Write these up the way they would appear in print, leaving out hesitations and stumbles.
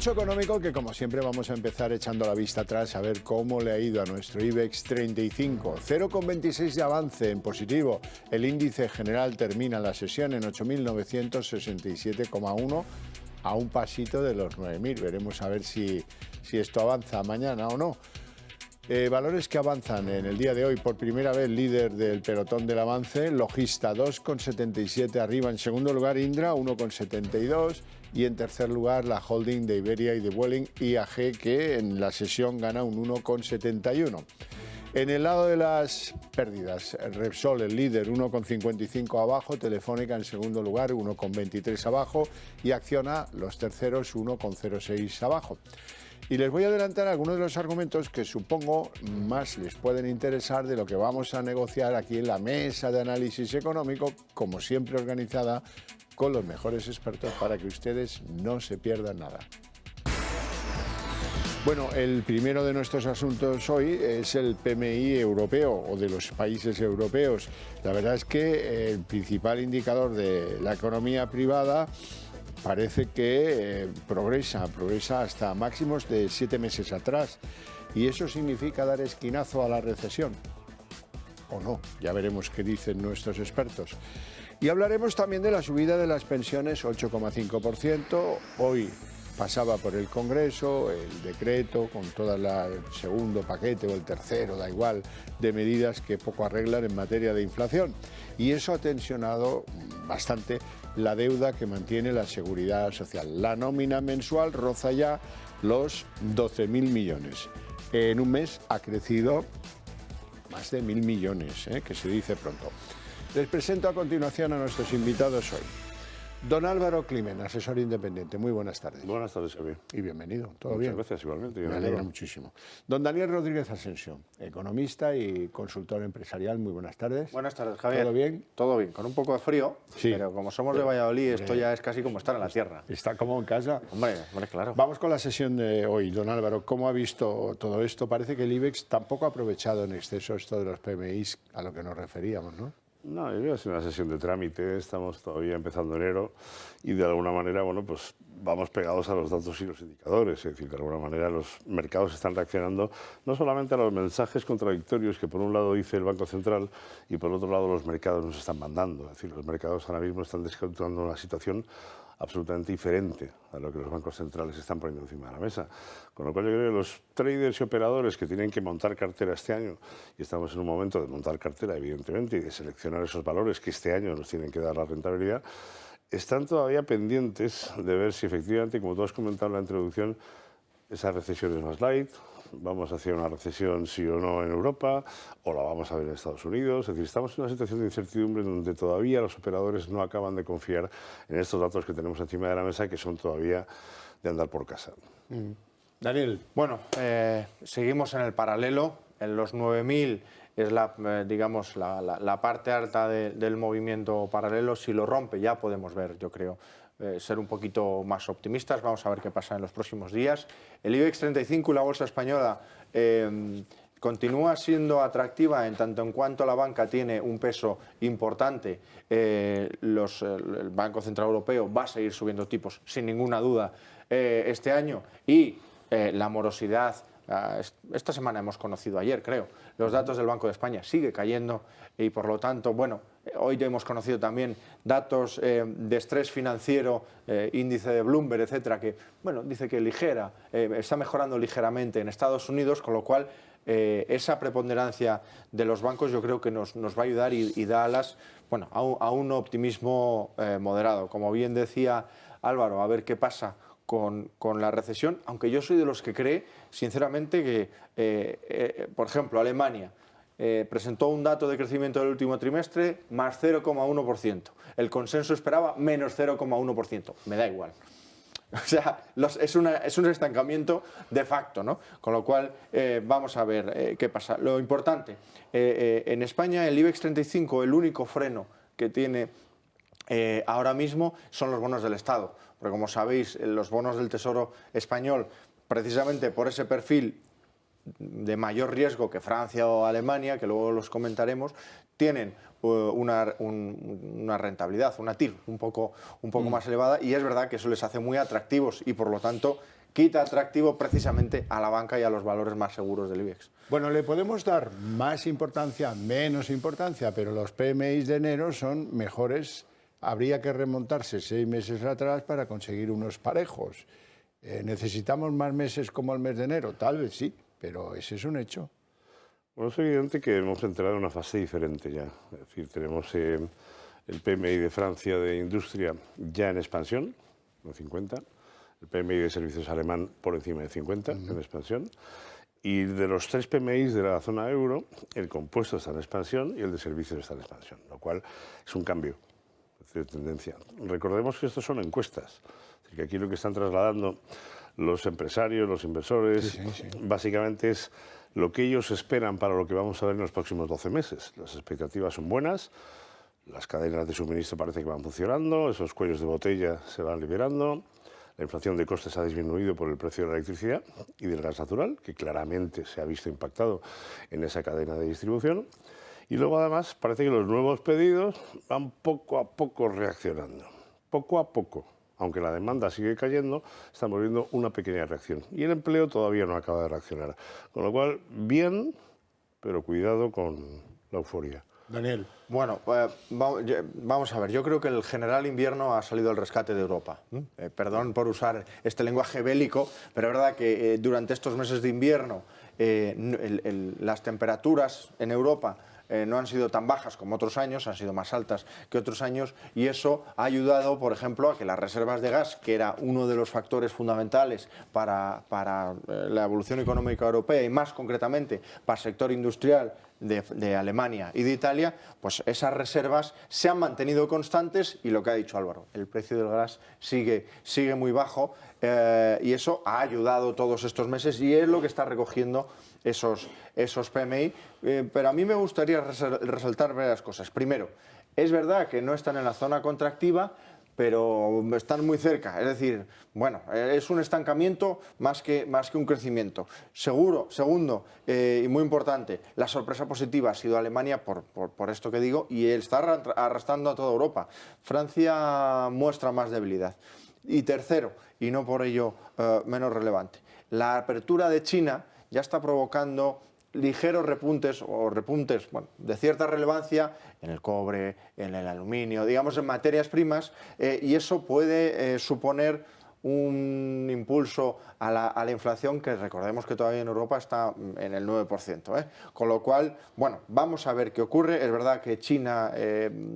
Pulso económico que, como siempre, vamos a empezar echando la vista atrás a ver cómo le ha ido a nuestro IBEX 35. 0,26 de avance en positivo. El índice general termina la sesión en 8.967,1, a un pasito de los 9.000. Veremos a ver si esto avanza mañana o no. Valores que avanzan en el día de hoy, por primera vez líder del pelotón del avance, Logista 2,77 arriba, en segundo lugar Indra 1,72 y en tercer lugar la holding de Iberia y de Vueling IAG, que en la sesión gana un 1,71. En el lado de las pérdidas, Repsol, el líder, 1,55 abajo, Telefónica en segundo lugar, 1,23 abajo y Acciona, los terceros, 1,06 abajo. Y les voy a adelantar algunos de los argumentos que supongo más les pueden interesar de lo que vamos a negociar aquí en la mesa de análisis económico, como siempre organizada con los mejores expertos para que ustedes no se pierdan nada. Bueno, el primero de nuestros asuntos hoy es el PMI europeo o de los países europeos. La verdad es que el principal indicador de la economía privada parece que progresa hasta máximos de 7 meses atrás, y eso significa dar esquinazo a la recesión, o no, ya veremos qué dicen nuestros expertos. Y hablaremos también de la subida de las pensiones, 8,5%, hoy pasaba por el Congreso el decreto con todo el segundo paquete o el tercero, da igual, de medidas que poco arreglan en materia de inflación, y eso ha tensionado bastante la deuda que mantiene la Seguridad Social. La nómina mensual roza ya los 12.000 millones. En un mes ha crecido más de 1.000 millones, que se dice pronto. Les presento a continuación a nuestros invitados hoy. Don Álvaro Climent, asesor independiente. Muy buenas tardes. Buenas tardes, Javier. Y bienvenido. ¿Todo Muchas bien? Gracias, igualmente. Me alegra muchísimo. Don Daniel Rodríguez Ascensión, economista y consultor empresarial. Muy buenas tardes. Buenas tardes, Javier. ¿Todo bien? Todo bien, con un poco de frío, Sí. pero como somos de Valladolid, esto ya es casi como estar en la tierra. ¿Está como en casa? Hombre, claro. Vamos con la sesión de hoy. Don Álvaro, ¿cómo ha visto todo esto? Parece que el IBEX tampoco ha aprovechado en exceso esto de los PMIs a lo que nos referíamos, ¿no? No, yo creo que es una sesión de trámite, estamos todavía empezando enero y de alguna manera, bueno, pues vamos pegados a los datos y los indicadores, es decir, de alguna manera los mercados están reaccionando no solamente a los mensajes contradictorios que por un lado dice el Banco Central y por otro lado los mercados nos están mandando, es decir, los mercados ahora mismo están descontando una situación absolutamente diferente a lo que los bancos centrales están poniendo encima de la mesa. Con lo cual yo creo que los traders y operadores que tienen que montar cartera este año, y estamos en un momento de montar cartera evidentemente y de seleccionar esos valores que este año nos tienen que dar la rentabilidad, están todavía pendientes de ver si efectivamente, como tú has comentado en la introducción, esa recesión es más light, vamos hacia una recesión sí o no en Europa, o la vamos a ver en Estados Unidos. Es decir, estamos en una situación de incertidumbre donde todavía los operadores no acaban de confiar en estos datos que tenemos encima de la mesa, que son todavía de andar por casa. Daniel. Bueno, seguimos en el paralelo, en los 9.000 es digamos, la parte alta del movimiento paralelo. Si lo rompe ya podemos ver, yo creo, ser un poquito más optimistas. Vamos a ver qué pasa en los próximos días. El IBEX 35 y la bolsa española continúa siendo atractiva en tanto en cuanto la banca tiene un peso importante. El Banco Central Europeo va a seguir subiendo tipos sin ninguna duda este año, y la morosidad, esta semana hemos conocido, ayer creo, los datos del Banco de España, sigue cayendo, y por lo tanto, bueno, hoy ya hemos conocido también datos de estrés financiero, índice de Bloomberg, etcétera, que, bueno, dice que está mejorando ligeramente en Estados Unidos, con lo cual esa preponderancia de los bancos yo creo que nos va a ayudar y da alas, bueno, a un optimismo moderado. Como bien decía Álvaro, a ver qué pasa con la recesión, aunque yo soy de los que cree, sinceramente, que, por ejemplo, Alemania presentó un dato de crecimiento del último trimestre más 0,1%. El consenso esperaba menos 0,1%. Me da igual. O sea, es un estancamiento de facto, ¿no? Con lo cual, vamos a ver qué pasa. Lo importante, en España el IBEX 35, el único freno que tiene ahora mismo son los bonos del Estado. Porque como sabéis, los bonos del Tesoro español, precisamente por ese perfil de mayor riesgo que Francia o Alemania, que luego los comentaremos, tienen una rentabilidad, una TIR un poco más elevada, y es verdad que eso les hace muy atractivos y por lo tanto quita atractivo precisamente a la banca y a los valores más seguros del IBEX. Bueno, le podemos dar más importancia, menos importancia, pero los PMIs de enero son mejores. Habría que remontarse 6 meses atrás para conseguir unos parejos. ¿Necesitamos más meses como el mes de enero? Tal vez sí, pero ese es un hecho. Bueno, es evidente que hemos entrado en una fase diferente ya. Es decir, tenemos el PMI de Francia de industria ya en expansión, en 50. El PMI de servicios alemán por encima de 50, en expansión. Y de los 3 PMIs de la zona euro, el compuesto está en expansión y el de servicios está en expansión, lo cual es un cambio de tendencia. Recordemos que estos son encuestas, es decir, que aquí lo que están trasladando los empresarios, los inversores, básicamente es lo que ellos esperan para lo que vamos a ver en los próximos 12 meses. Las expectativas son buenas, las cadenas de suministro parece que van funcionando, esos cuellos de botella se van liberando. La inflación de costes ha disminuido por el precio de la electricidad y del gas natural, que claramente se ha visto impactado en esa cadena de distribución. Y luego, además, parece que los nuevos pedidos van poco a poco reaccionando. Poco a poco. Aunque la demanda sigue cayendo, estamos viendo una pequeña reacción. Y el empleo todavía no acaba de reaccionar. Con lo cual, bien, pero cuidado con la euforia. Daniel. Bueno, vamos a ver, yo creo que el general invierno ha salido al rescate de Europa. Perdón por usar este lenguaje bélico, pero es verdad que durante estos meses de invierno las temperaturas en Europa no han sido tan bajas como otros años, han sido más altas que otros años, y eso ha ayudado, por ejemplo, a que las reservas de gas, que era uno de los factores fundamentales para la evolución económica europea y más concretamente para el sector industrial de Alemania y de Italia, pues esas reservas se han mantenido constantes y lo que ha dicho Álvaro, el precio del gas sigue muy bajo y eso ha ayudado todos estos meses y es lo que está recogiendo esos PMI, pero a mí me gustaría resaltar varias cosas. Primero, es verdad que no están en la zona contractiva, pero están muy cerca, es decir, bueno, es un estancamiento más que un crecimiento. Segundo, y muy importante, la sorpresa positiva ha sido Alemania por esto que digo, y está arrastrando a toda Europa. Francia muestra más debilidad. Y tercero, y no por ello menos relevante, la apertura de China ya está provocando ligeros repuntes bueno, de cierta relevancia en el cobre, en el aluminio, digamos en materias primas, y eso puede suponer un impulso a la inflación que recordemos que todavía en Europa está en el 9%. Con lo cual, bueno, vamos a ver qué ocurre. Es verdad que China,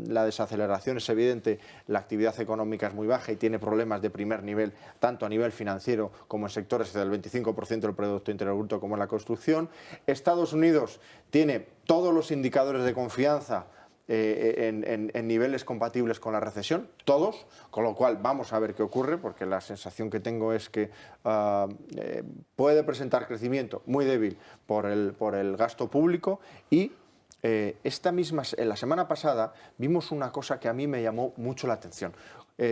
la desaceleración es evidente, la actividad económica es muy baja y tiene problemas de primer nivel, tanto a nivel financiero como en sectores del 25% del Producto Interior Bruto como en la construcción. Estados Unidos tiene todos los indicadores de confianza en niveles compatibles con la recesión, todos, con lo cual vamos a ver qué ocurre, porque la sensación que tengo es que puede presentar crecimiento muy débil por el gasto público y la semana pasada vimos una cosa que a mí me llamó mucho la atención.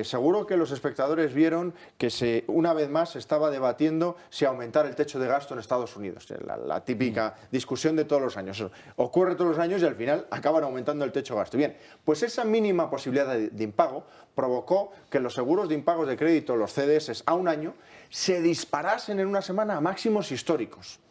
Seguro que los espectadores vieron que una vez más se estaba debatiendo si aumentar el techo de gasto en Estados Unidos. La típica discusión de todos los años. Ocurre todos los años y al final acaban aumentando el techo de gasto. Bien, pues esa mínima posibilidad de impago provocó que los seguros de impagos de crédito, los CDS, a un año, se disparasen en una semana a máximos históricos.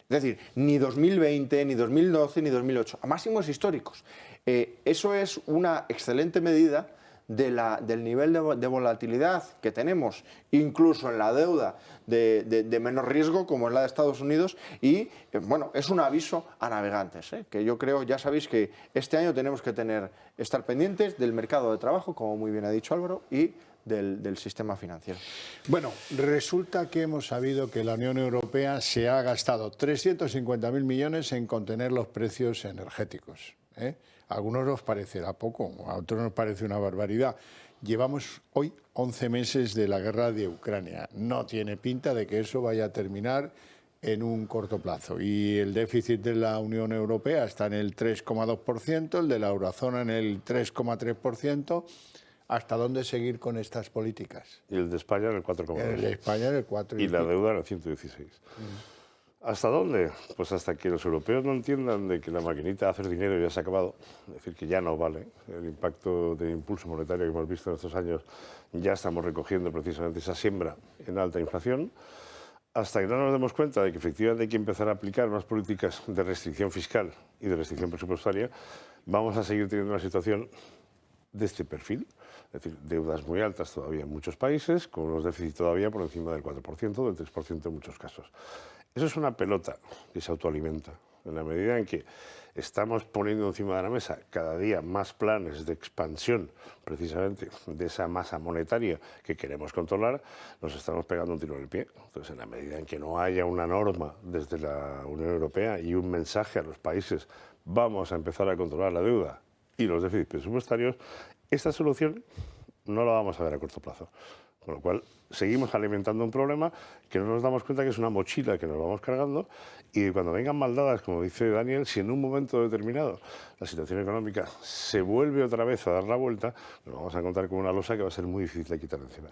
Es decir, ni 2020, ni 2012, ni 2008, a máximos históricos. Eso es una excelente medida del nivel de volatilidad que tenemos, incluso en la deuda de menos riesgo, como es la de Estados Unidos, y bueno, es un aviso a navegantes, que yo creo, ya sabéis que este año tenemos que estar pendientes del mercado de trabajo, como muy bien ha dicho Álvaro, y del sistema financiero. Bueno, resulta que hemos sabido que la Unión Europea se ha gastado 350.000 millones en contener los precios energéticos. A algunos nos parecerá poco, a otros nos parece una barbaridad. Llevamos hoy 11 meses de la guerra de Ucrania. No tiene pinta de que eso vaya a terminar en un corto plazo. Y el déficit de la Unión Europea está en el 3,2%, el de la eurozona en el 3,3%. ¿Hasta dónde seguir con estas políticas? Y el de España en el 4,2%. El de España en el 4,2%. Y la deuda en el 116%. ¿Hasta dónde? Pues hasta que los europeos no entiendan de que la maquinita de hacer dinero ya se ha acabado, es decir, que ya no vale. El impacto de impulso monetario que hemos visto en estos años, ya estamos recogiendo precisamente esa siembra en alta inflación. hasta que no nos demos cuenta de que efectivamente hay que empezar a aplicar unas políticas de restricción fiscal y de restricción presupuestaria, vamos a seguir teniendo una situación de este perfil. Es decir, deudas muy altas todavía en muchos países, con unos déficits todavía por encima del 4%, del 3% en muchos casos. Eso es una pelota que se autoalimenta. En la medida en que estamos poniendo encima de la mesa cada día más planes de expansión, precisamente, de esa masa monetaria que queremos controlar, nos estamos pegando un tiro en el pie. Entonces, en la medida en que no haya una norma desde la Unión Europea y un mensaje a los países, vamos a empezar a controlar la deuda y los déficits presupuestarios, esta solución no la vamos a ver a corto plazo. Con lo cual, seguimos alimentando un problema que no nos damos cuenta que es una mochila que nos vamos cargando, y cuando vengan maldadas, como dice Daniel, si en un momento determinado la situación económica se vuelve otra vez a dar la vuelta, nos vamos a encontrar con una losa que va a ser muy difícil de quitar de encima.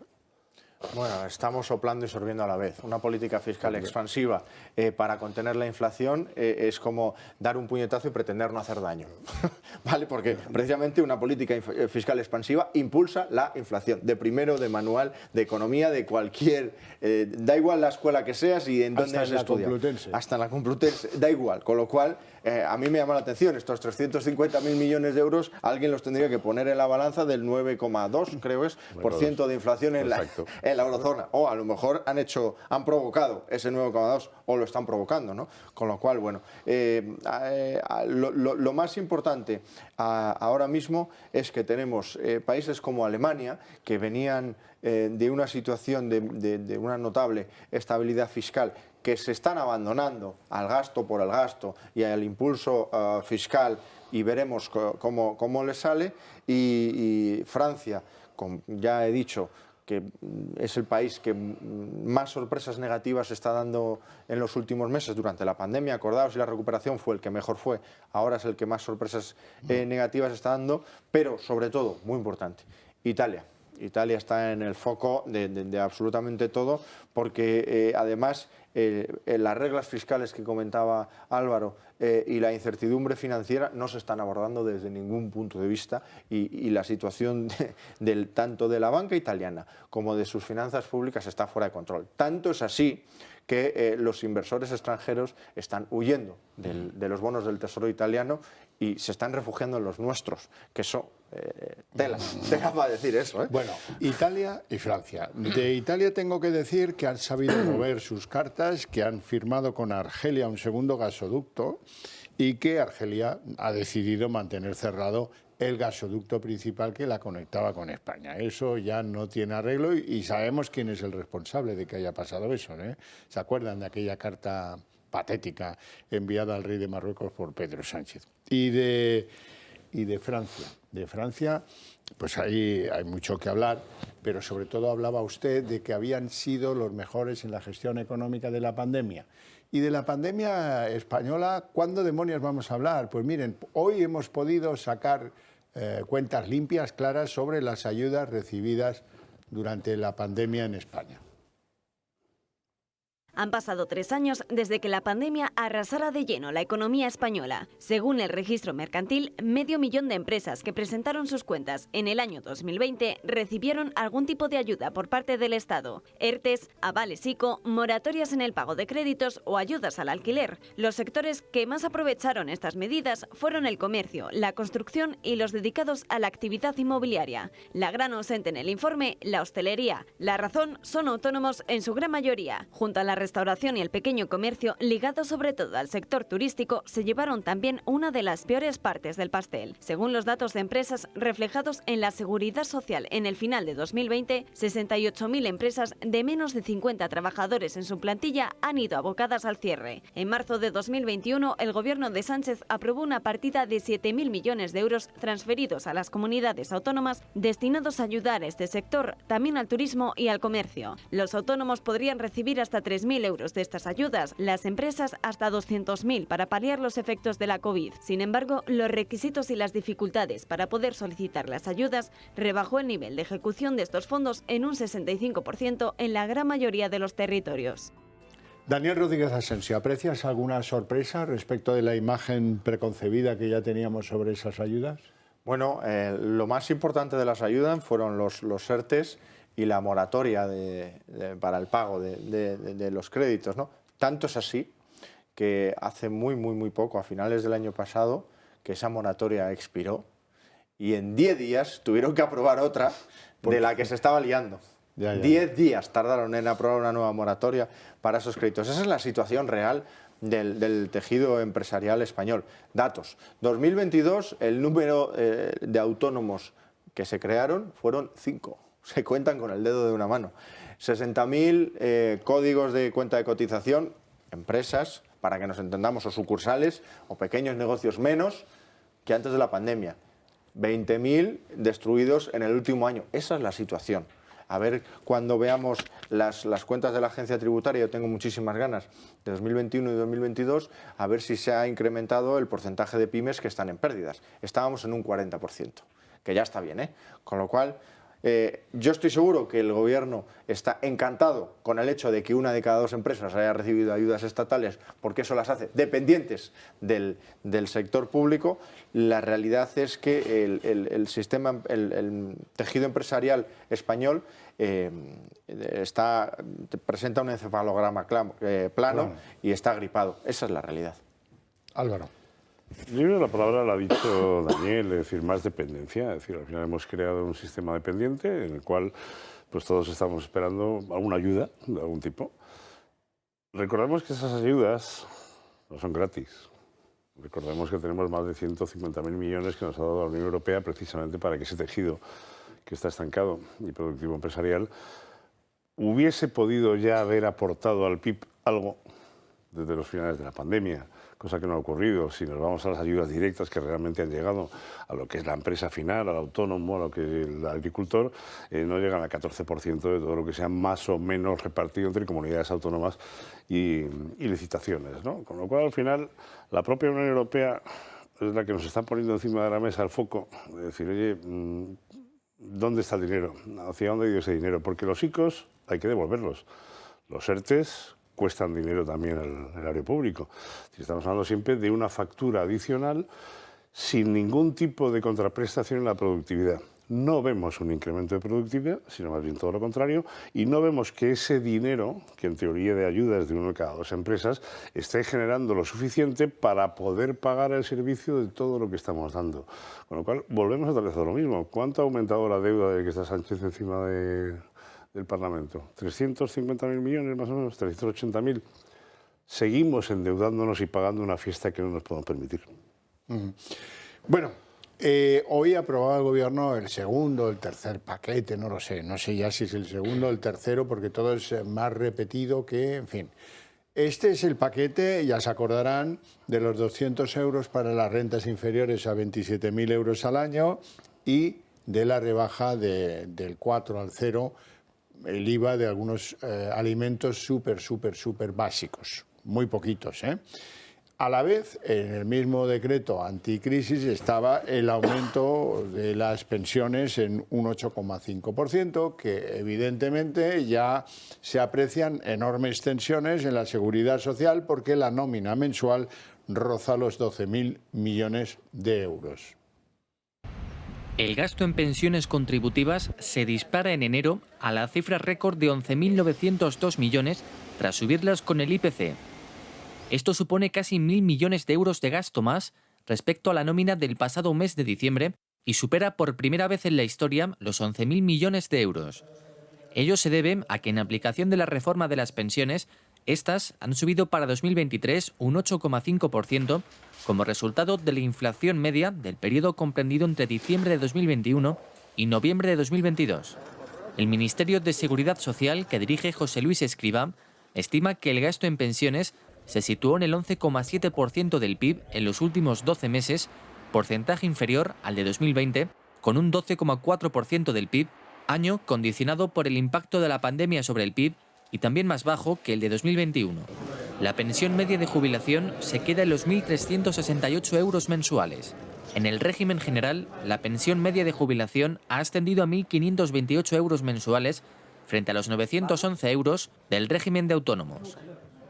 Bueno, estamos soplando y sorbiendo a la vez. Una política fiscal expansiva para contener la inflación es como dar un puñetazo y pretender no hacer daño. ¿Vale? Porque precisamente una política fiscal expansiva impulsa la inflación. De primero, de manual, de economía, de cualquier... da igual la escuela que seas y en dónde has estudiado. Hasta en la Complutense. Da igual. Con lo cual, a mí me llama la atención, estos 350.000 millones de euros, alguien los tendría que poner en la balanza del 9,2, creo es, por ciento de inflación en la eurozona. O a lo mejor han provocado ese 9,2 o lo están provocando, ¿no? Con lo cual, bueno, lo más importante ahora mismo es que tenemos países como Alemania, que venían de una situación de una notable estabilidad fiscal, que se están abandonando al gasto por el gasto y al impulso fiscal, y veremos cómo les sale. Y Francia, ya he dicho, que es el país que más sorpresas negativas está dando en los últimos meses durante la pandemia. Acordaos, y la recuperación fue el que mejor fue, ahora es el que más sorpresas negativas está dando, pero sobre todo, muy importante, Italia. Italia está en el foco de absolutamente todo, porque además las reglas fiscales que comentaba Álvaro y la incertidumbre financiera no se están abordando desde ningún punto de vista, y la situación tanto de la banca italiana como de sus finanzas públicas está fuera de control. Tanto es así que los inversores extranjeros están huyendo de los bonos del Tesoro italiano y se están refugiando en los nuestros, que eso, tela para decir eso, ¿eh? Bueno, Italia y Francia. De Italia tengo que decir que han sabido mover sus cartas, que han firmado con Argelia un segundo gasoducto y que Argelia ha decidido mantener cerrado el gasoducto principal que la conectaba con España. Eso ya no tiene arreglo y sabemos quién es el responsable de que haya pasado eso, ¿eh? ¿Se acuerdan de aquella carta patética enviada al rey de Marruecos por Pedro Sánchez? Y de Francia. De Francia, pues ahí hay mucho que hablar, pero sobre todo hablaba usted de que habían sido los mejores en la gestión económica de la pandemia. Y de la pandemia española, ¿cuándo demonios vamos a hablar? Pues miren, hoy hemos podido sacar cuentas limpias, claras, sobre las ayudas recibidas durante la pandemia en España. Han pasado 3 años desde que la pandemia arrasara de lleno la economía española. Según el registro mercantil, 500.000 de empresas que presentaron sus cuentas en el año 2020 recibieron algún tipo de ayuda por parte del Estado. ERTES, avales ICO, moratorias en el pago de créditos o ayudas al alquiler. Los sectores que más aprovecharon estas medidas fueron el comercio, la construcción y los dedicados a la actividad inmobiliaria. La gran ausente en el informe, la hostelería. La razón son autónomos en su gran mayoría. Junto a la restauración y el pequeño comercio, ligados sobre todo al sector turístico, se llevaron también una de las peores partes del pastel. Según los datos de empresas reflejados en la Seguridad Social en el final de 2020, 68.000 empresas de menos de 50 trabajadores en su plantilla han ido abocadas al cierre. En marzo de 2021, el gobierno de Sánchez aprobó una partida de 7.000 millones de euros transferidos a las comunidades autónomas destinados a ayudar a este sector, también al turismo y al comercio. Los autónomos podrían recibir hasta 3.000 euros de estas ayudas, las empresas hasta 200.000 para paliar los efectos de la COVID. Sin embargo, los requisitos y las dificultades para poder solicitar las ayudas rebajó el nivel de ejecución de estos fondos en un 65% en la gran mayoría de los territorios. Daniel Rodríguez Asensio, ¿aprecias alguna sorpresa respecto de la imagen preconcebida que ya teníamos sobre esas ayudas? Bueno, lo más importante de las ayudas fueron los ERTES, y la moratoria para el pago de los créditos, ¿no? Tanto es así que hace muy poco, a finales del año pasado, que esa moratoria expiró y en 10 días tuvieron que aprobar otra de la que se estaba liando. 10 días tardaron en aprobar una nueva moratoria para esos créditos. Esa es la situación real del tejido empresarial español. Datos. 2022, el número de autónomos que se crearon fueron 5. Se cuentan con el dedo de una mano. 60.000 códigos de cuenta de cotización, empresas, para que nos entendamos, o sucursales, o pequeños negocios menos que antes de la pandemia. 20.000 destruidos en el último año. Esa es la situación. A ver, cuando veamos las cuentas de la agencia tributaria, yo tengo muchísimas ganas, de 2021 y 2022, a ver si se ha incrementado el porcentaje de pymes que están en pérdidas. Estábamos en un 40%, que ya está bien, ¿eh? Con lo cual, yo estoy seguro que el Gobierno está encantado con el hecho de que 1 de cada 2 empresas haya recibido ayudas estatales, porque eso las hace dependientes del sector público. La realidad es que el tejido empresarial español presenta un encefalograma plano y está gripado. Esa es la realidad. Álvaro. Yo creo que la palabra la ha dicho Daniel, es decir, más dependencia. Es decir, al final hemos creado un sistema dependiente en el cual pues todos estamos esperando alguna ayuda de algún tipo. Recordemos que esas ayudas no son gratis. Recordemos que tenemos más de 150.000 millones que nos ha dado la Unión Europea precisamente para que ese tejido que está estancado y productivo empresarial hubiese podido ya haber aportado al PIB algo desde los finales de la pandemia, cosa que no ha ocurrido. Si nos vamos a las ayudas directas que realmente han llegado a lo que es la empresa final, al autónomo, a lo que es el agricultor, no llegan al 14% de todo lo que se ha más o menos repartido entre comunidades autónomas y licitaciones, ¿no? Con lo cual, al final, la propia Unión Europea es la que nos está poniendo encima de la mesa el foco, de decir, oye, ¿dónde está el dinero? ¿Hacia dónde ha ido ese dinero? Porque los ICOs hay que devolverlos. Los ERTEs cuestan dinero también al erario público. Estamos hablando siempre de una factura adicional sin ningún tipo de contraprestación en la productividad. No vemos un incremento de productividad, sino más bien todo lo contrario, y no vemos que ese dinero, que en teoría de ayudas de 1 de cada 2 empresas, esté generando lo suficiente para poder pagar el servicio de todo lo que estamos dando. Con lo cual, volvemos otra vez a lo mismo. ¿Cuánto ha aumentado la deuda de que está Sánchez encima del Parlamento? 350.000 millones más o menos, 380.000. Seguimos endeudándonos y pagando una fiesta que no nos podemos permitir. Bueno, hoy ha aprobado el Gobierno el segundo, el tercer paquete, no lo sé, no sé ya si es el segundo o el tercero, porque todo es más repetido que, en fin. Este es el paquete, ya se acordarán, de los 200 euros para las rentas inferiores a 27.000 euros al año y de la rebaja del 4 al 0 el IVA de algunos alimentos súper básicos, muy poquitos, ¿eh? A la vez, en el mismo decreto anticrisis estaba el aumento de las pensiones en un 8,5%, que evidentemente ya se aprecian enormes tensiones en la seguridad social porque la nómina mensual roza los 12.000 millones de euros. El gasto en pensiones contributivas se dispara en enero a la cifra récord de 11.902 millones tras subirlas con el IPC. Esto supone casi 1.000 millones de euros de gasto más respecto a la nómina del pasado mes de diciembre y supera por primera vez en la historia los 11.000 millones de euros. Ello se debe a que en aplicación de la reforma de las pensiones, estas han subido para 2023 un 8,5% como resultado de la inflación media del periodo comprendido entre diciembre de 2021 y noviembre de 2022. El Ministerio de Seguridad Social, que dirige José Luis Escrivá, estima que el gasto en pensiones se situó en el 11,7% del PIB en los últimos 12 meses, porcentaje inferior al de 2020, con un 12,4% del PIB, año condicionado por el impacto de la pandemia sobre el PIB y también más bajo que el de 2021. La pensión media de jubilación se queda en los 1.368 euros mensuales. En el régimen general, la pensión media de jubilación ha ascendido a 1.528 euros mensuales frente a los 911 euros del régimen de autónomos.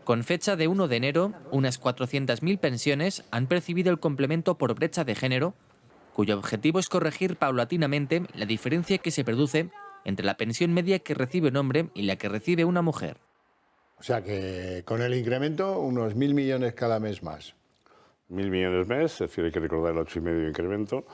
Con fecha de 1 de enero, unas 400.000 pensiones han percibido el complemento por brecha de género, cuyo objetivo es corregir paulatinamente la diferencia que se produce entre la pensión media que recibe un hombre y la que recibe una mujer. O sea que con el incremento, unos 1.000 millones cada mes más. 1.000 millones mes, es decir, hay que recordar el 8,5 de incremento.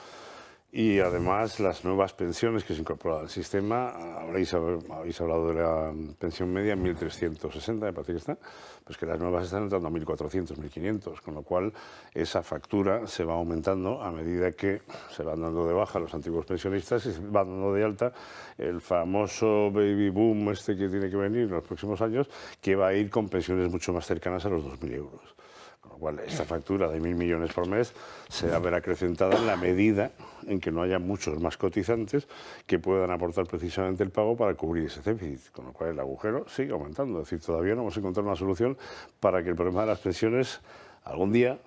Y además las nuevas pensiones que se incorporan al sistema, habéis hablado de la pensión media en 1.360, me parece que está, pues que las nuevas están entrando a 1.400, 1.500, con lo cual esa factura se va aumentando a medida que se van dando de baja los antiguos pensionistas y se van dando de alta el famoso baby boom este que tiene que venir en los próximos años, que va a ir con pensiones mucho más cercanas a los 2.000 euros. Con lo cual, esta factura de 1.000 millones por mes se va a ver acrecentada en la medida en que no haya muchos más cotizantes que puedan aportar precisamente el pago para cubrir ese déficit. Con lo cual, el agujero sigue aumentando. Es decir, todavía no hemos encontrado una solución para que el problema de las pensiones algún día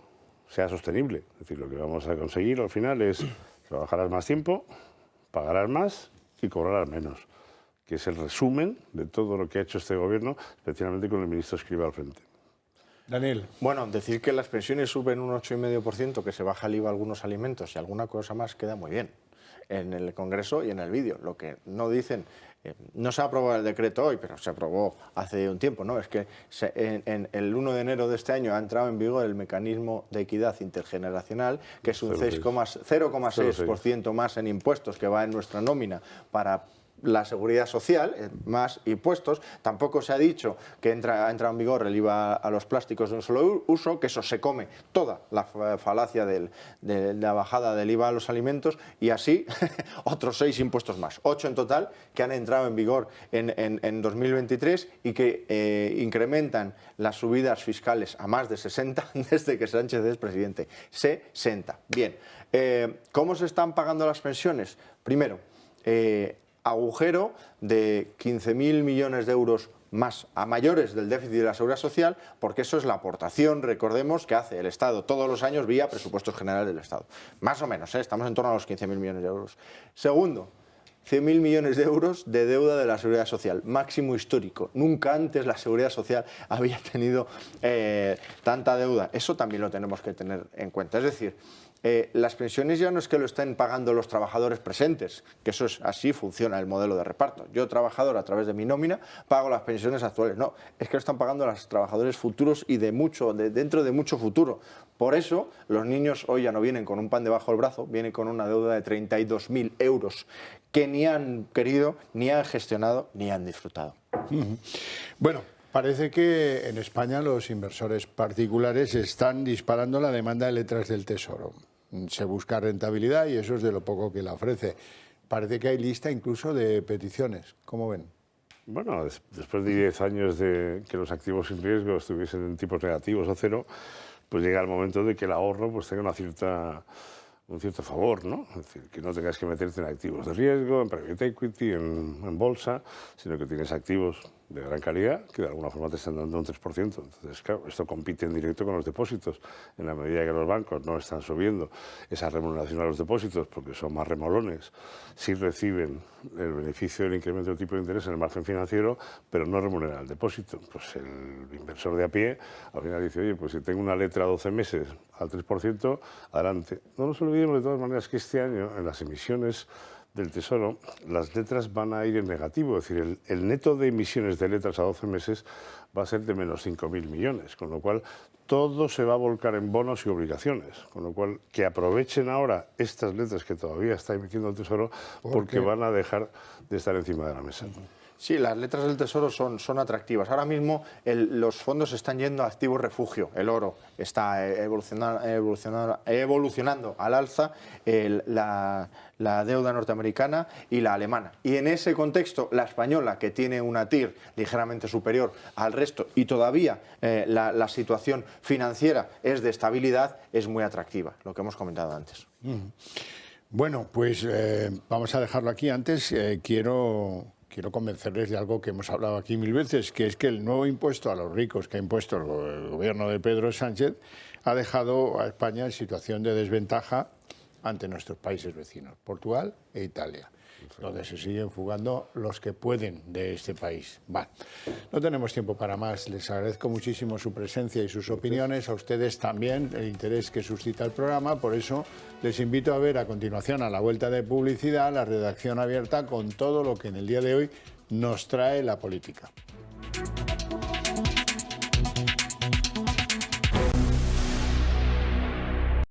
sea sostenible. Es decir, lo que vamos a conseguir al final es trabajarás más tiempo, pagarás más y cobrarás menos, que es el resumen de todo lo que ha hecho este gobierno, especialmente con el ministro Escrivá al frente. Daniel. Bueno, decir que las pensiones suben un 8,5%, que se baja el IVA a algunos alimentos y alguna cosa más queda muy bien en el Congreso y en el vídeo. Lo que no dicen, no se ha aprobado el decreto hoy, pero se aprobó hace un tiempo, ¿no? Es que en el 1 de enero de este año ha entrado en vigor el mecanismo de equidad intergeneracional, que es un 0,6% más en impuestos que va en nuestra nómina para la seguridad social, más impuestos. Tampoco se ha dicho que ha entrado en vigor el IVA a los plásticos de un solo uso, que eso se come toda la falacia de la bajada del IVA a los alimentos, y así otros 6 impuestos más, 8 en total, que han entrado en vigor en 2023 y que incrementan las subidas fiscales a más de 60 desde que Sánchez es presidente. 60. Bien. ¿Cómo se están pagando las pensiones? Primero, agujero de 15.000 millones de euros más a mayores del déficit de la Seguridad Social, porque eso es la aportación, recordemos, que hace el Estado todos los años vía presupuestos generales del Estado. Más o menos, estamos en torno a los 15.000 millones de euros. Segundo, 100.000 millones de euros de deuda de la Seguridad Social, máximo histórico. Nunca antes la Seguridad Social había tenido tanta deuda. Eso también lo tenemos que tener en cuenta. Es decir, las pensiones ya no es que lo estén pagando los trabajadores presentes, que eso es así funciona el modelo de reparto. Yo, trabajador, a través de mi nómina, pago las pensiones actuales. No, es que lo están pagando los trabajadores futuros y dentro de mucho futuro. Por eso, los niños hoy ya no vienen con un pan debajo del brazo, vienen con una deuda de 32.000 euros que ni han querido, ni han gestionado, ni han disfrutado. Bueno, parece que en España los inversores particulares están disparando la demanda de letras del Tesoro. Se busca rentabilidad y eso es de lo poco que la ofrece. Parece que hay lista incluso de peticiones. ¿Cómo ven? Bueno, después de 10 años de que los activos sin riesgo estuviesen en tipos negativos o cero, pues llega el momento de que el ahorro pues tenga un cierto favor, ¿no? Es decir, que no tengas que meterte en activos de riesgo, en private equity, en bolsa, sino que tienes activos de gran calidad que de alguna forma te están dando un 3%. Entonces, claro, esto compite en directo con los depósitos. En la medida que los bancos no están subiendo esa remuneración a los depósitos porque son más remolones, sí reciben el beneficio del incremento del tipo de interés en el margen financiero, pero no remuneran el depósito. Pues el inversor de a pie al final dice, oye, pues si tengo una letra a 12 meses al 3%, adelante. No nos olvidemos de todas maneras que este año en las emisiones del Tesoro, las letras van a ir en negativo, es decir, el neto de emisiones de letras a 12 meses va a ser de menos 5.000 millones, con lo cual todo se va a volcar en bonos y obligaciones, con lo cual que aprovechen ahora estas letras que todavía está emitiendo el Tesoro porque van a dejar de estar encima de la mesa. Sí, las letras del Tesoro son atractivas. Ahora mismo los fondos están yendo a activos refugio. El oro está evolucionando al alza, la deuda norteamericana y la alemana. Y en ese contexto, la española, que tiene una TIR ligeramente superior al resto y todavía la situación financiera es de estabilidad, es muy atractiva, lo que hemos comentado antes. Bueno, pues vamos a dejarlo aquí. Antes quiero convencerles de algo que hemos hablado aquí 1000 veces, que es que el nuevo impuesto a los ricos que ha impuesto el gobierno de Pedro Sánchez ha dejado a España en situación de desventaja ante nuestros países vecinos, Portugal e Italia, donde se siguen fugando los que pueden de este país. Bueno, no tenemos tiempo para más. Les agradezco muchísimo su presencia y sus opiniones. A ustedes también el interés que suscita el programa. Por eso les invito a ver a continuación, a la vuelta de publicidad, la redacción abierta con todo lo que en el día de hoy nos trae la política.